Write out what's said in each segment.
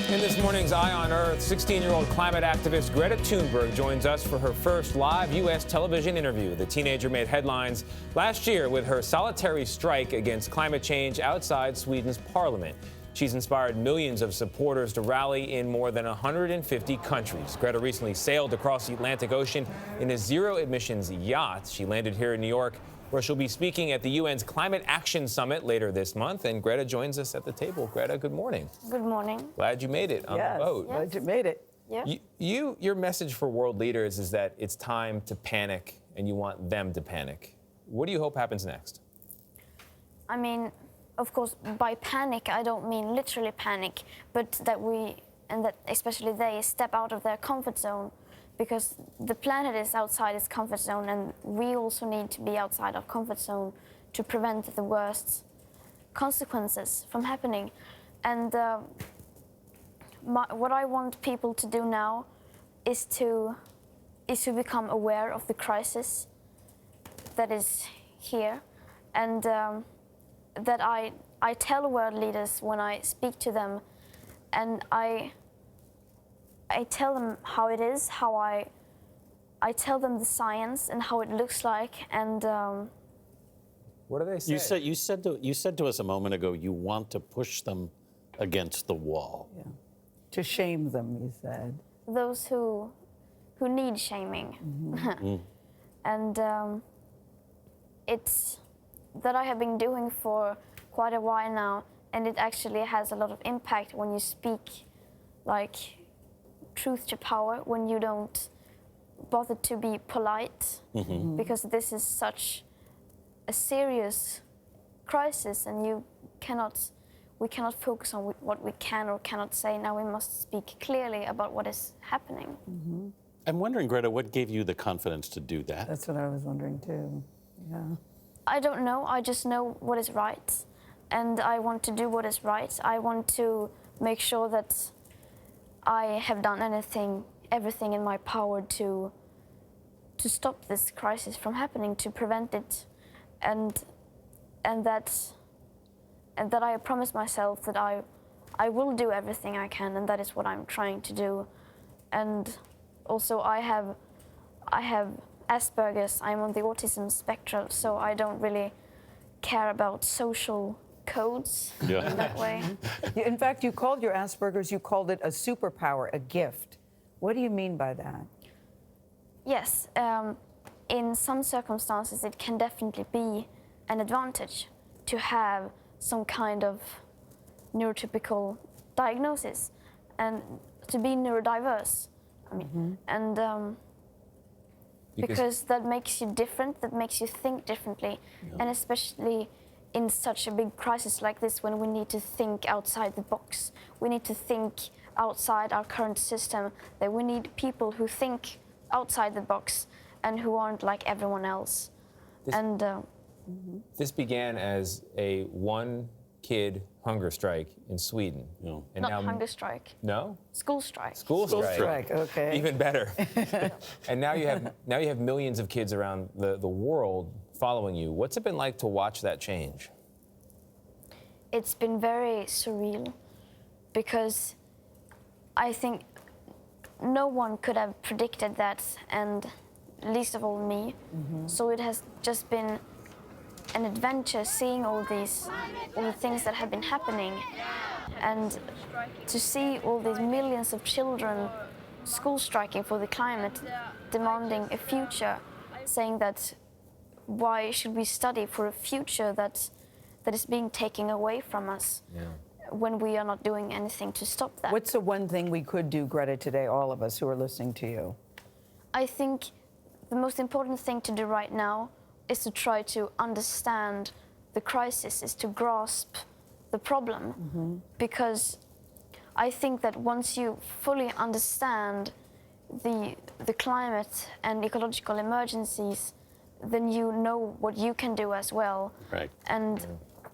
In this morning's Eye on Earth, 16-year-old climate activist Greta Thunberg joins us for her first live U.S. television interview. The teenager made headlines last year with her solitary strike against climate change outside Sweden's parliament. She's inspired millions of supporters to rally in more than 150 countries. Greta recently sailed across the Atlantic Ocean in a zero-emissions yacht. She landed here in New York, where she'll be speaking at the UN's Climate Action Summit later this month. And Greta joins us at the table. Greta, good morning. Good morning. Glad you made it on the boat. Yes. Glad you made it. Yeah. Your message for world leaders is that it's time to panic, and you want them to panic. What do you hope happens next? I mean, of course, by panic, I don't mean literally panic, but that we, and that especially they, step out of their comfort zone, because the planet is outside its comfort zone, and we also need to be outside our comfort zone to prevent the worst consequences from happening. And what I want people to do now is to become aware of the crisis that is here, and that I tell world leaders when I speak to them, and I tell them how it is, how I tell them the science and how it looks like, and what do they say? You said to us a moment ago you want to push them against the wall. Yeah. To shame them, you said. those who need shaming. Mm-hmm. And it's that I have been doing for quite a while now, and it actually has a lot of impact when you speak like truth to power, when you don't bother to be polite, because this is such a serious crisis, and we cannot focus on what we can or cannot say. Now we must speak clearly about what is happening. Mm-hmm. I'm wondering, Greta, what gave you the confidence to do that? That's what I was wondering too. Yeah. I don't know, I just know what is right, and I want to do what is right. I want to make sure that I have done everything in my power to stop this crisis from happening, to prevent it, and that I promise myself that I will do everything I can, and that is what I'm trying to do. And also I have Asperger's. I'm on the autism spectrum, so I don't really care about social codes in that way. In fact, you called your Asperger's, you called it a superpower, a gift. What do you mean by that? Yes, in some circumstances it can definitely be an advantage to have some kind of neurotypical diagnosis and to be neurodiverse. I mean, and because that makes you different, that makes you think differently, and especially in such a big crisis like this, when we need to think outside the box, we need to think outside our current system, that we need people who think outside the box and who aren't like everyone else. This began as a one-kid hunger strike in Sweden. No. And Not now, hunger strike. No? School strike. School strike. Okay. Even better. And now you have millions of kids around the world following you. What's it been like to watch that change? It's been very surreal, because I think no one could have predicted that, and least of all me. So it has just been an adventure, seeing all the things that have been happening, and to see all these millions of children school striking for the climate, demanding a future, saying that why should we study for a future that is being taken away from us when we are not doing anything to stop that. What's the one thing we could do, Greta, today, all of us who are listening to you? I think the most important thing to do right now is to try to understand the crisis, is to grasp the problem. Because I think that once you fully understand the climate and ecological emergencies, then you know what you can do as well. Right. And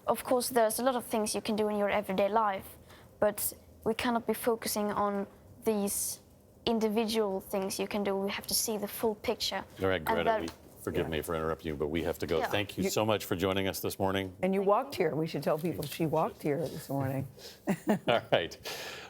of course, there's a lot of things you can do in your everyday life, but we cannot be focusing on these individual things you can do. We have to see the full picture. All right, Greta, forgive me for interrupting you, but we have to go. Yeah. Thank you so much for joining us this morning. And you walked here. We should tell people she walked here this morning. All right.